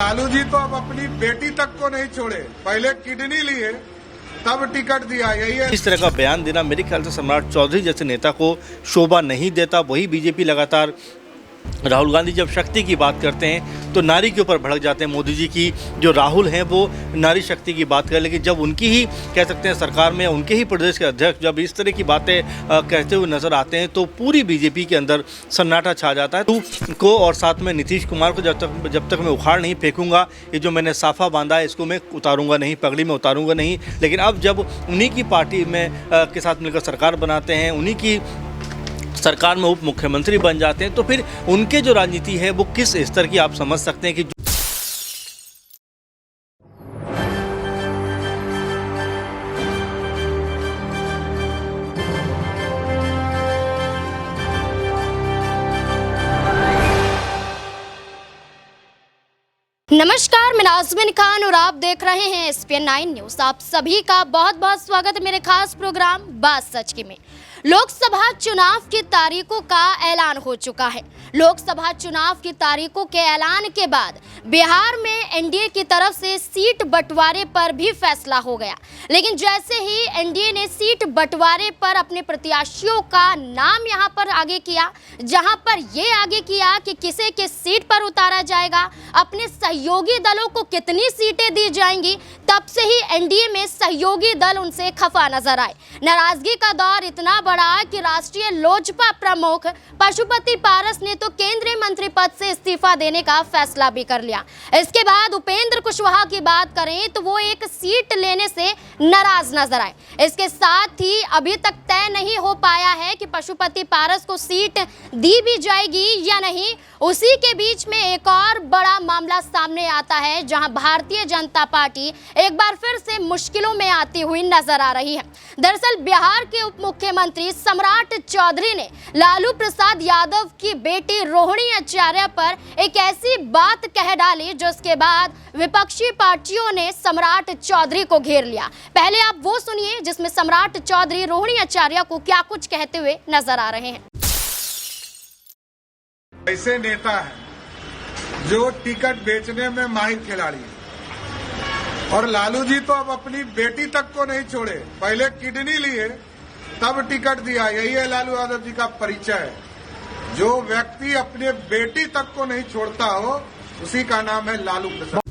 लालू जी तो अब अपनी बेटी तक को नहीं छोड़े, पहले किडनी लिए तब टिकट दिया। यही है। इस तरह का बयान देना मेरे ख्याल से सम्राट चौधरी जैसे नेता को शोभा नहीं देता। वही बीजेपी लगातार राहुल गांधी जब शक्ति की बात करते हैं तो नारी के ऊपर भड़क जाते हैं। मोदी जी की जो राहुल हैं वो नारी शक्ति की बात करें, लेकिन जब उनकी ही कह सकते हैं सरकार में उनके ही प्रदेश के अध्यक्ष जब इस तरह की बातें कहते हुए नजर आते हैं तो पूरी बीजेपी के अंदर सन्नाटा छा जाता है। तो को और साथ में नीतीश कुमार को जब तक मैं उखाड़ नहीं फेंकूंगा, ये जो मैंने साफा बांधा है इसको मैं उतारूंगा नहीं, पगड़ी में उतारूंगा नहीं। लेकिन अब जब उन्हीं की पार्टी में के साथ मिलकर सरकार बनाते हैं, उन्हीं की सरकार में उप मुख्यमंत्री बन जाते हैं, तो फिर उनके जो राजनीति है वो किस स्तर की आप समझ सकते हैं कि नमस्कार, मैं नाज़मीन खान और आप देख रहे हैं SPN 9 न्यूज। आप सभी का बहुत बहुत स्वागत है मेरे खास प्रोग्राम बात सच की में। लोकसभा चुनाव की तारीखों का ऐलान हो चुका है। लोकसभा चुनाव की तारीखों के ऐलान के बाद बिहार में एनडीए की तरफ से सीट बंटवारे पर भी फैसला हो गया। लेकिन जैसे ही एनडीए ने सीट बंटवारे पर अपने प्रत्याशियों का नाम यहां पर आगे किया, जहां पर ये आगे किया कि किसे किस सीट पर उतारा जाएगा, अपने सहयोगी दलों को कितनी सीटें दी जाएंगी, तब से ही एनडीए में सहयोगी दल उनसे खफा नजर आए। नाराजगी का दौर इतना बड़ा कि राष्ट्रीय लोजपा प्रमुख पशुपति पारस ने तो केंद्रीय मंत्री पद से इस्तीफा देने का फैसला भी कर लिया। इसके बाद उपेंद्र कुशवाहा की बात करें तो वो एक सीट लेने से नाराज नजर आए। इसके साथ ही अभी तक तय नहीं हो पाया है कि पशुपति पारस को सीट दी भी जाएगी या नहीं। उसी के बीच में एक और बड़ा मामला सामने आता है, जहां भारतीय जनता पार्टी एक बार फिर से मुश्किलों में आती हुई नजर आ रही है। दरअसल बिहार के उप मुख्यमंत्री सम्राट चौधरी ने लालू प्रसाद यादव की बेटी रोहिणी आचार्य पर एक ऐसी बात कह डाली जिसके बाद विपक्षी पार्टियों ने सम्राट चौधरी को घेर लिया। पहले आप वो सुनिए जिसमें सम्राट चौधरी रोहिणी आचार्य को क्या कुछ कहते हुए नजर आ रहे हैं। ऐसे नेता है जो टिकट बेचने में माहिर खिलाड़ी है, और लालू जी तो अब अपनी बेटी तक को नहीं छोड़े, पहले किडनी लिए तब टिकट दिया। यही है लालू यादव जी का परिचय। जो व्यक्ति अपने बेटी तक को नहीं छोड़ता हो उसी का नाम है लालू प्रसाद।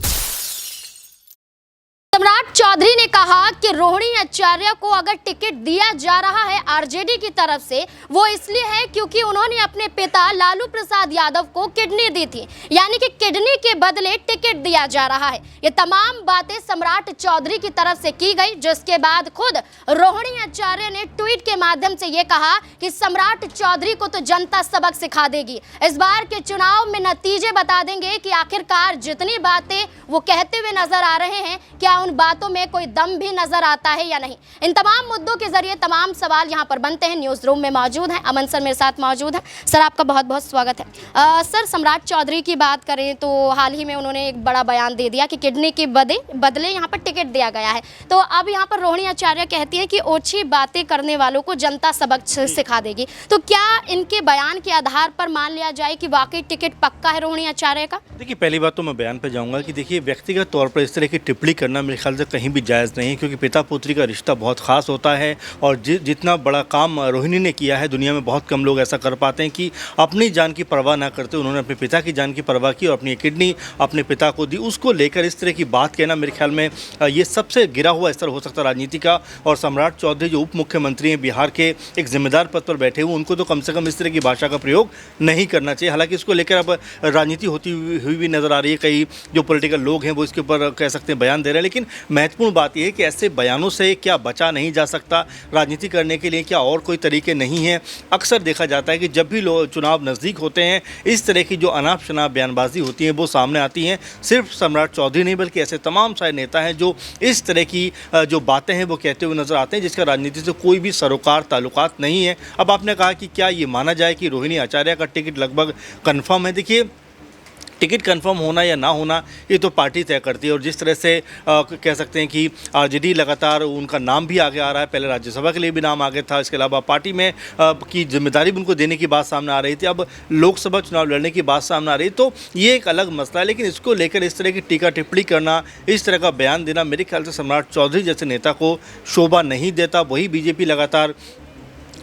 सम्राट चौधरी ने कहा कि रोहिणी आचार्य को अगर टिकट दिया जा रहा है आरजेडी की तरफ से, वो इसलिए है क्योंकि उन्होंने अपने पिता लालू प्रसाद यादव को किडनी दी थी, यानी कि किडनी के बदले टिकट दिया जा रहा है। ये तमाम बातें सम्राट चौधरी की तरफ से की गई, जिसके बाद खुद रोहिणी आचार्य ने ट्वीट के माध्यम से ये कहा कि सम्राट चौधरी को तो जनता सबक सिखा देगी। इस बार के चुनाव में नतीजे बता देंगे कि आखिरकार जितनी बातें वो कहते हुए नजर आ रहे हैं, क्या उन बातों में कोई दम भी नजर आता है या नहीं। इन तमाम मुद्दों के जरिए तमाम सवाल यहां पर बनते हैं। न्यूज रूम में मौजूद हैं अमन सर, मेरे साथ मौजूद हैं। सर, आपका बहुत बहुत स्वागत है। सर, सम्राट चौधरी की बात करें तो हाल ही में उन्होंने एक बड़ा बयान दे दिया कि किडनी के बदले यहां पर टिकट दिया गया है। तो अब यहां पर रोहिणी आचार्य कहती है कि ओछी बातें करने वालों को जनता सबक सिखा देगी। तो क्या इनके बयान के आधार पर मान लिया जाए कि वाकई टिकट पक्का है रोहिणी आचार्य का? देखिए, पहली बात तो मैं बयान पे जाऊंगा कि देखिए व्यक्तिगत तौर पर इस तरह की टिप्पणी करना मेरे ख्याल से कहीं भी जायज़ नहीं है, क्योंकि पिता पुत्री का रिश्ता बहुत ख़ास होता है। और जितना बड़ा काम रोहिणी ने किया है, दुनिया में बहुत कम लोग ऐसा कर पाते हैं कि अपनी जान की परवाह ना करते उन्होंने अपने पिता की जान की परवाह की और अपनी किडनी अपने पिता को दी। उसको लेकर इस तरह की बात कहना मेरे ख्याल में ये सबसे गिरा हुआ स्तर हो सकता है राजनीति का। और सम्राट चौधरी जो उप मुख्यमंत्री हैं, बिहार के एक जिम्मेदार पद पर बैठे हुए, उनको तो कम से कम इस तरह की भाषा का प्रयोग नहीं करना चाहिए। हालांकि इसको लेकर अब राजनीति होती हुई भी नज़र आ रही है। कई जो पॉलिटिकल लोग हैं वो इसके ऊपर कह सकते हैं बयान दे रहे हैं, लेकिन महत्वपूर्ण बात यह है कि ऐसे बयानों से क्या बचा नहीं जा सकता? राजनीति करने के लिए क्या और कोई तरीके नहीं हैं? अक्सर देखा जाता है कि जब भी चुनाव नज़दीक होते हैं, इस तरह की जो अनाप शनाप बयानबाजी होती है वो सामने आती हैं। सिर्फ सम्राट चौधरी नहीं बल्कि ऐसे तमाम सारे नेता हैं जो इस तरह की जो बातें हैं वो कहते हुए नजर आते हैं, जिसका राजनीति से कोई भी सरोकार ताल्लुकात नहीं है। अब आपने कहा कि क्या ये माना जाए कि रोहिणी आचार्य का टिकट लगभग कन्फर्म है? देखिए, टिकट कंफर्म होना या ना होना ये तो पार्टी तय करती है। और जिस तरह से कह सकते हैं कि आरजेडी लगातार उनका नाम भी आगे आ रहा है, पहले राज्यसभा के लिए भी नाम आगे था, इसके अलावा पार्टी में की जिम्मेदारी भी उनको देने की बात सामने आ रही थी, अब लोकसभा चुनाव लड़ने की बात सामने आ रही, तो ये एक अलग मसला है। लेकिन इसको लेकर इस तरह की टीका टिप्पणी करना, इस तरह का बयान देना मेरे ख्याल से सम्राट चौधरी जैसे नेता को शोभा नहीं देता। वही बीजेपी लगातार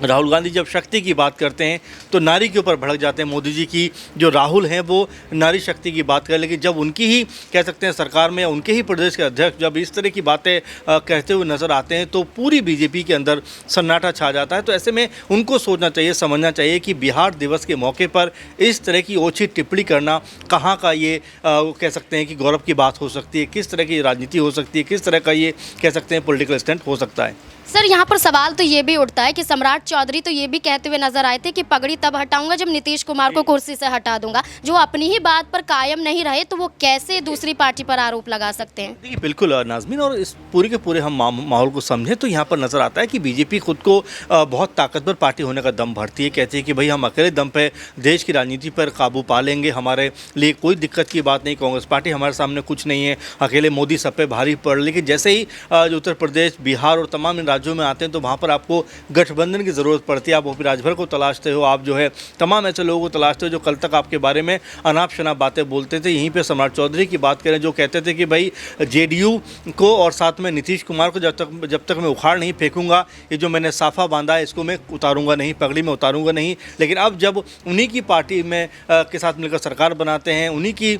राहुल गांधी जब शक्ति की बात करते हैं तो नारी के ऊपर भड़क जाते हैं। मोदी जी की जो राहुल हैं वो नारी शक्ति की बात करें, लेकिन जब उनकी ही कह सकते हैं सरकार में उनके ही प्रदेश के अध्यक्ष जब इस तरह की बातें कहते हुए नज़र आते हैं तो पूरी बीजेपी के अंदर सन्नाटा छा जाता है। तो ऐसे में उनको सोचना चाहिए, समझना चाहिए कि बिहार दिवस के मौके पर इस तरह की ओछी टिप्पणी करना कहाँ का ये कह सकते हैं कि गौरव की बात हो सकती है, किस तरह की राजनीति हो सकती है, किस तरह का ये कह सकते हैं पॉलिटिकल स्टंट हो सकता है। सर, यहाँ पर सवाल तो ये भी उठता है कि सम्राट चौधरी तो ये भी कहते हुए नजर आए थे कि पगड़ी तब हटाऊंगा जब नीतीश कुमार को कुर्सी से हटा दूंगा। जो अपनी ही बात पर कायम नहीं रहे तो वो कैसे दूसरी पार्टी पर आरोप लगा सकते हैं? देखिए बिल्कुल नाज़मीन, और इस पूरे के पूरे हम माहौल को समझें तो यहाँ पर नज़र आता है कि बीजेपी खुद को बहुत ताकतवर पार्टी होने का दम भरती है। कहती है कि भाई हम अकेले दम पे देश की राजनीति पर काबू पा लेंगे, हमारे लिए कोई दिक्कत की बात नहीं, कांग्रेस पार्टी हमारे सामने कुछ नहीं है, अकेले मोदी सब पे भारी पड़। लेकिन जैसे ही उत्तर प्रदेश, बिहार और तमाम इन राज्यों में आते हैं तो वहाँ पर आपको गठबंधन की ज़रूरत पड़ती है। आप ओपी राजभर को तलाशते हो, आप जो है तमाम ऐसे लोगों को तलाशते हो जो कल तक आपके बारे में अनाप शनाप बातें बोलते थे। यहीं पे सम्राट चौधरी की बात करें जो कहते थे कि भाई जेडीयू को और साथ में नीतीश कुमार को जब तक मैं उखाड़ नहीं फेंकूंगा, ये जो मैंने साफा बांधा है इसको मैं उतारूंगा नहीं, पगड़ी में उतारूंगा नहीं। लेकिन अब जब उन्हीं की पार्टी में के साथ मिलकर सरकार बनाते हैं, उन्हीं की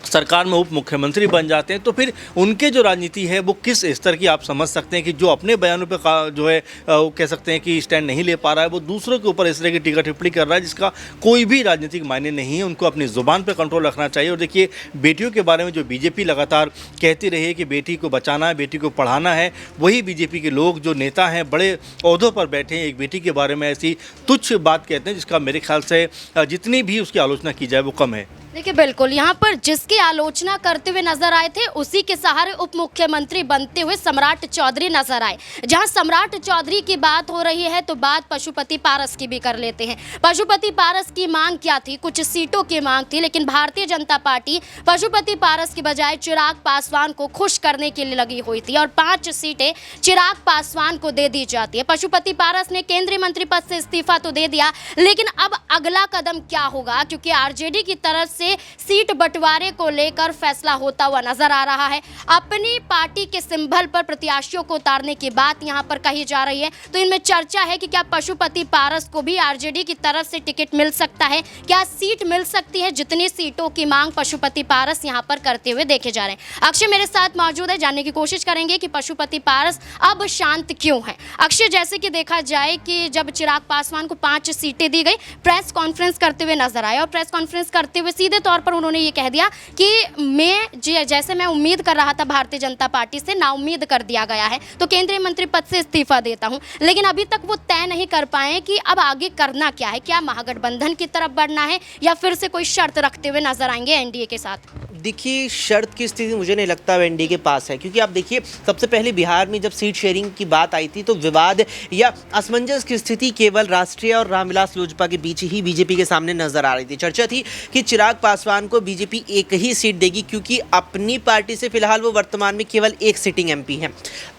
सरकार में उप मुख्यमंत्री बन जाते हैं तो फिर उनके जो राजनीति है वो किस स्तर की आप समझ सकते हैं कि जो अपने बयानों पे जो है वो कह सकते हैं कि स्टैंड नहीं ले पा रहा है, वो दूसरों के ऊपर इस तरह की टीका टिप्पणी कर रहा है जिसका कोई भी राजनीतिक मायने नहीं है। उनको अपनी ज़ुबान पे कंट्रोल रखना चाहिए। और देखिए बेटियों के बारे में जो बीजेपी लगातार कहती रही है कि बेटी को बचाना है, बेटी को पढ़ाना है, वही बीजेपी के लोग जो नेता हैं बड़े ओहदों पर बैठे हैं एक बेटी के बारे में ऐसी तुच्छ बात कहते हैं जिसका मेरे ख्याल से जितनी भी उसकी आलोचना की जाए वो कम है। देखिए बिल्कुल, यहाँ पर जिसकी आलोचना करते हुए नजर आए थे उसी के सहारे उप मुख्यमंत्री बनते हुए सम्राट चौधरी नजर आए। जहाँ सम्राट चौधरी की बात हो रही है तो बात पशुपति पारस की भी कर लेते हैं। पशुपति पारस की मांग क्या थी? कुछ सीटों की मांग थी, लेकिन भारतीय जनता पार्टी पशुपति पारस की बजाय चिराग पासवान को खुश करने के लिए लगी हुई थी और 5 सीटें चिराग पासवान को दे दी जाती है। पशुपति पारस ने केंद्रीय मंत्री पद से इस्तीफा तो दे दिया, लेकिन अब अगला कदम क्या होगा? क्योंकि आरजेडी की तरफ से सीट बंटवारे को लेकर फैसला होता हुआ नजर आ रहा है। अपनी पार्टी के सिंबल पर प्रत्याशियों को उतारने की बात यहां पर कही जा रही है। तो इनमें चर्चा है कि क्या पशुपति पारस को भी आरजेडी की तरफ से टिकट मिल सकता है, क्या सीट मिल सकती है? जितनी सीटों की मांग पशुपति पारस यहां पर करते हुए देखे जा रहे हैं। अक्षय मेरे साथ मौजूद है, जानने की कोशिश करेंगे कि पशुपति पारस अब शांत क्यों है। अक्षय, जैसे कि देखा जाए कि जब चिराग पासवान को 5 सीटें दी गई, प्रेस कॉन्फ्रेंस करते हुए नजर आए और प्रेस कॉन्फ्रेंस करते हुए सीधे तौर पर उन्होंने ये कह दिया कि जैसे मैं उम्मीद कर रहा था भारतीय जनता पार्टी से, ना उम्मीद कर दिया गया है, तो केंद्रीय मंत्री पद से इस्तीफा देता हूं। लेकिन अभी तक वो तय नहीं कर पाए कि अब आगे करना क्या है, क्या महागठबंधन की तरफ बढ़ना है या फिर से कोई शर्त रखते हुए नजर आएंगे एनडीए के साथ। देखिए, शर्त की स्थिति मुझे नहीं लगता एनडीए के पास है, क्योंकि आप देखिए सबसे पहले बिहार में जब सीट शेयरिंग की बात आई थी तो विवाद या असमंजस की स्थिति केवल राष्ट्रीय और रामविलास लोजपा के बीच ही बीजेपी के सामने नजर आ रही थी। चर्चा थी कि चिराग पासवान को बीजेपी एक ही सीट देगी, क्योंकि अपनी पार्टी से फिलहाल वो वर्तमान में केवल एक सिटिंग एमपी हैं।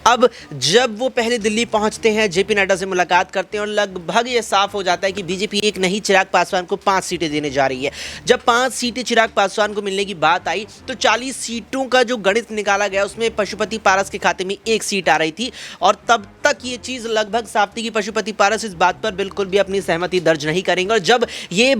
अब जब वो पहले दिल्ली पहुंचते हैं, जेपी नड्डा से मुलाकात करते हैं और लगभग ये साफ हो जाता है कि बीजेपी एक नहीं चिराग पासवान को 5 सीटें देने जा रही है। जब 5 सीटें चिराग पासवान को मिलने की बात आई तो 40 सीटों का जो गणित निकाला गया उसमें पशुपति पारस के खाते में 1 सीट आ रही थी और तब तक ये चीज़ लगभग साफ थी कि पशुपति पारस इस बात पर बिल्कुल भी अपनी सहमति दर्ज नहीं करेंगे। और जब ये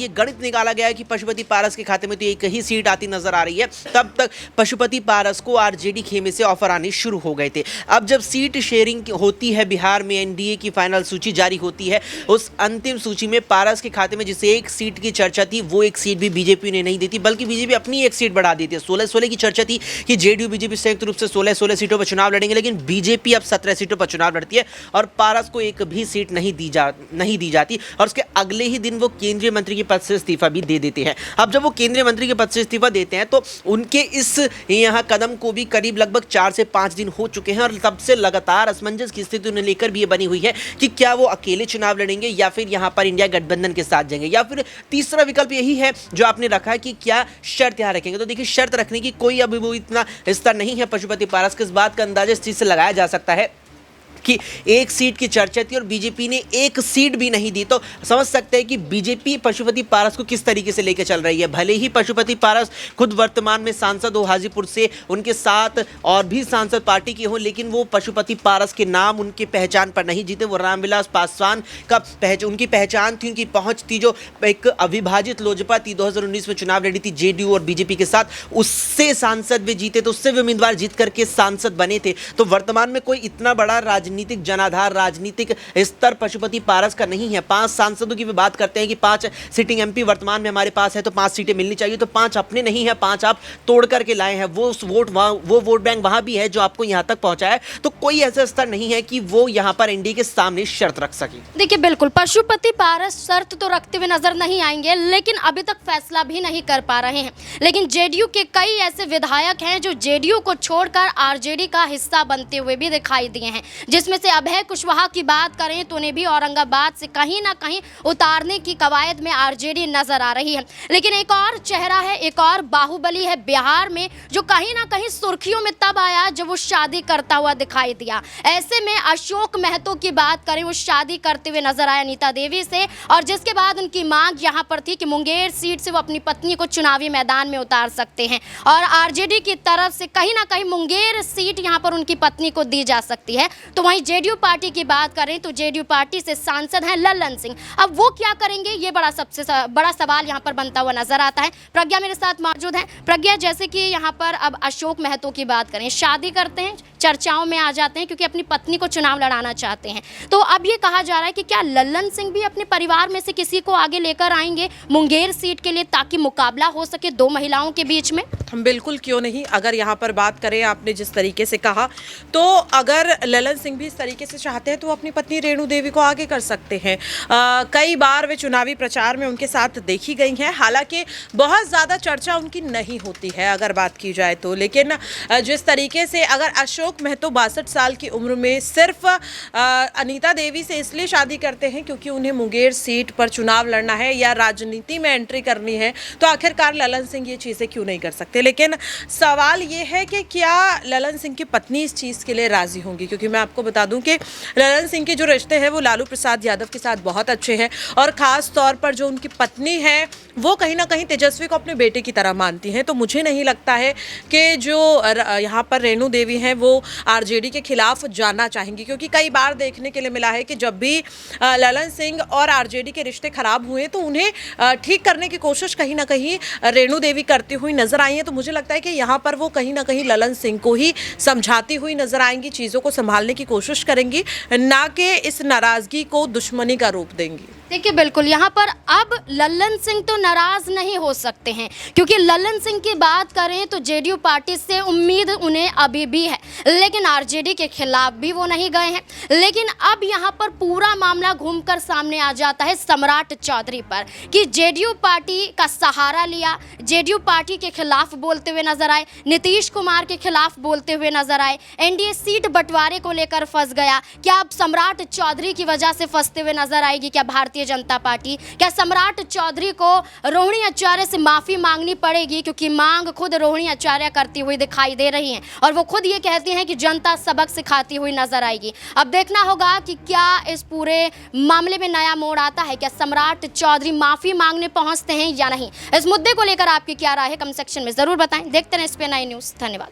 गणित निकाला गया कि पशुपति पारस के खाते में तो एक ही सीट आती नजर आ रही है, तब तक पशुपति पारस को आरजेडी खेमे से ऑफर आने शुरू हो गए थे। अब जब सीट शेयरिंग होती है बिहार में, एनडीए की फाइनल सूची जारी होती है, उस अंतिम सूची में पारस के खाते में जिसे 1 सीट की चर्चा थी वो 1 सीट भी बीजेपी ने नहीं दी थी, बल्कि बीजेपी अपनी एक सीट बढ़ा दी थी। 16-16 की चर्चा थी कि जेडीयू बीजेपी संयुक्त रूप से 16-16 सीटों पर चुनाव लड़ेंगे, लेकिन बीजेपी अब 17 सीटों पर चुनाव लड़ती है और पारस को एक भी सीट नहीं दी जाती और उसके अगले ही दिन वो केंद्रीय मंत्री के पद से इस्तीफा भी दे देते हैं। अब जब वो केंद्रीय मंत्री के पद से इस्तीफा देते हैं तो उनके इस यहाँ कदम को भी करीब लगभग 4 से 5 दिन हो चुके हैं और तब से लगातार असमंजस की स्थिति उन्हें लेकर भी ये बनी हुई है कि क्या वो अकेले चुनाव लड़ेंगे या फिर यहाँ पर इंडिया गठबंधन के साथ जाएंगे, या फिर तीसरा विकल्प यही है जो आपने रखा है कि क्या शर्त यहाँ रखेंगे। तो देखिए, शर्त रखने की कोई अभी वो इतना स्तर नहीं है पशुपति पारस के। इस बात का अंदाजा इस चीज से लगाया जा सकता है कि एक सीट की चर्चा थी और बीजेपी ने एक सीट भी नहीं दी, तो समझ सकते हैं कि बीजेपी पशुपति पारस को किस तरीके से लेकर चल रही है। भले ही पशुपति पारस खुद वर्तमान में सांसद हो हाजीपुर से, उनके साथ और भी सांसद पार्टी के हों, लेकिन वो पशुपति पारस के नाम उनकी पहचान पर नहीं जीते। वो रामविलास पासवान का उनकी पहचान थी, उनकी पहुंच थी, जो एक अविभाजित लोजपा थी, 2019 में चुनाव लड़ी थी जेडीयू और बीजेपी के साथ, उससे सांसद भी जीते, तो उससे भी उम्मीदवार जीत करके सांसद बने थे। तो वर्तमान में कोई इतना बड़ा राजनीतिक जनाधार, राजनीतिक स्तर पशुपति पारस का नहीं है। 5 सांसदों की भी बात करते हैं कि 5 सिटिंग एमपी वर्तमान में हमारे पास है, तो 5 सीटें मिलनी चाहिए, तो 5 अपने नहीं है, 5 आप तोड़ करके लाए हैं। वो वोट बैंक वहां भी है जो आपको यहां तक पहुंचाया है, तो कोई ऐसा स्तर नहीं है कि वो यहां पर एनडीए के सामने शर्त रख सके। देखिए, बिल्कुल पशुपति पारस शर्त तो रखते हुए नजर नहीं आएंगे, लेकिन अभी तक फैसला भी नहीं कर पा रहे हैं। लेकिन जेडीयू के कई ऐसे विधायक हैं जो जेडीयू को छोड़कर आरजेडी का हिस्सा बनते हुए भी दिखाई दिए हैं, जिसमें से अभय कुशवाहा की बात करें तो उन्हें भी औरंगाबाद से कहीं ना कहीं उतारने की कवायद में आरजेडी नजर आ रही है। लेकिन एक और चेहरा है, एक और बाहुबली है बिहार में, जो कहीं ना कहीं सुर्खियों में तब आया जब वो शादी करता हुआ दिखाई दिया। ऐसे में अशोक महतो की बात करें, वो शादी करते हुए नजर आया अनीता देवी से, और जिसके बाद उनकी मांग यहाँ पर थी कि मुंगेर सीट से वो अपनी पत्नी को चुनावी मैदान में उतार सकते हैं, और आरजेडी की तरफ से कहीं ना कहीं मुंगेर सीट यहाँ पर उनकी पत्नी को दी जा सकती है। तो वहीं जेडीयू पार्टी की बात करें तो जेडीयू पार्टी से सांसद हैं लल्लन सिंह। अब वो क्या करेंगे, ये सबसे बड़ा सवाल यहाँ पर बनता हुआ नजर आता है। प्रज्ञा मेरे साथ मौजूद है। प्रज्ञा, जैसे कि यहाँ पर अब अशोक महतो की बात करें, शादी करते हैं, चर्चाओं में आ जाते हैं क्योंकि अपनी पत्नी को चुनाव लड़ाना चाहते हैं, तो अब ये कहा जा रहा है कि क्या लल्लन सिंह भी अपने परिवार में से किसी को आगे लेकर आएंगे मुंगेर सीट के लिए, ताकि मुकाबला हो सके 2 महिलाओं के बीच में? बिल्कुल, क्यों नहीं। अगर यहाँ पर बात करें, आपने जिस तरीके से कहा, तो अगर लल्लन सिंह भी इस तरीके से चाहते हैं तो वो अपनी पत्नी रेणु देवी को आगे कर सकते हैं। कई बार वे चुनावी प्रचार में उनके साथ देखी गई हैं, हालांकि बहुत ज़्यादा चर्चा उनकी नहीं होती है अगर बात की जाए तो। लेकिन जिस तरीके से अगर अशोक महतो 62 साल की उम्र में सिर्फ अनीता देवी से इसलिए शादी करते हैं क्योंकि उन्हें मुंगेर सीट पर चुनाव लड़ना है या राजनीति में एंट्री करनी है, तो आखिरकार लल्लन सिंह ये चीज़ें क्यों नहीं कर सकते। लेकिन सवाल ये है कि क्या लल्लन सिंह की पत्नी इस चीज़ के लिए राजी होंगी, क्योंकि मैं आपको बता दूं कि लल्लन सिंह के जो रिश्ते हैं वो लालू प्रसाद यादव के साथ बहुत अच्छे हैं, और ख़ास तौर पर जो उनकी पत्नी है वो कहीं ना कहीं तेजस्वी को अपने बेटे की तरह मानती हैं। तो मुझे नहीं लगता है कि जो यहाँ पर रेणु देवी हैं वो आरजेडी के खिलाफ जाना चाहेंगी, क्योंकि कई बार देखने के लिए मिला है कि जब भी लल्लन सिंह और आरजेडी के रिश्ते खराब हुए तो उन्हें ठीक करने की कोशिश कहीं ना कहीं रेणु देवी करती हुई नजर आई है। तो मुझे लगता है कि यहाँ पर वो कहीं ना कहीं लल्लन सिंह को ही समझाती हुई नजर आएंगी, चीज़ों को संभालने की कोशिश करेंगी, ना कि इस नाराजगी को दुश्मनी का रूप देंगी। देखिए, बिल्कुल यहाँ पर अब लल्लन सिंह तो नाराज नहीं हो सकते हैं, क्योंकि लल्लन सिंह की बात करें तो जेडीयू पार्टी से उम्मीद उन्हें अभी भी है, लेकिन आरजेडी के खिलाफ भी वो नहीं गए हैं। लेकिन अब यहाँ पर पूरा मामला घूमकर सामने आ जाता है सम्राट चौधरी पर, कि जेडीयू पार्टी का सहारा लिया, जेडीयू पार्टी के खिलाफ बोलते हुए नजर आए, नीतीश कुमार के खिलाफ बोलते हुए नजर आए, एनडीए सीट बंटवारे को लेकर फंस गया। क्या अब सम्राट चौधरी की वजह से फंसते हुए नजर आएगी क्या भारतीय जनता पार्टी? क्या सम्राट चौधरी को रोहिणी आचार्य से माफी मांगनी पड़ेगी, क्योंकि मांग खुद रोहिणी आचार्य करती हुई दिखाई दे रही हैं, और वो खुद ये कहती हैं कि जनता सबक सिखाती हुई नजर आएगी। अब देखना होगा कि क्या इस पूरे मामले में नया मोड़ आता है, क्या सम्राट चौधरी माफी मांगने पहुंचते हैं या नहीं। इस मुद्दे को लेकर आपकी क्या राय है, कमेंट सेक्शन में जरूर बताएं। देखते रहें SPN9 न्यूज़। धन्यवाद।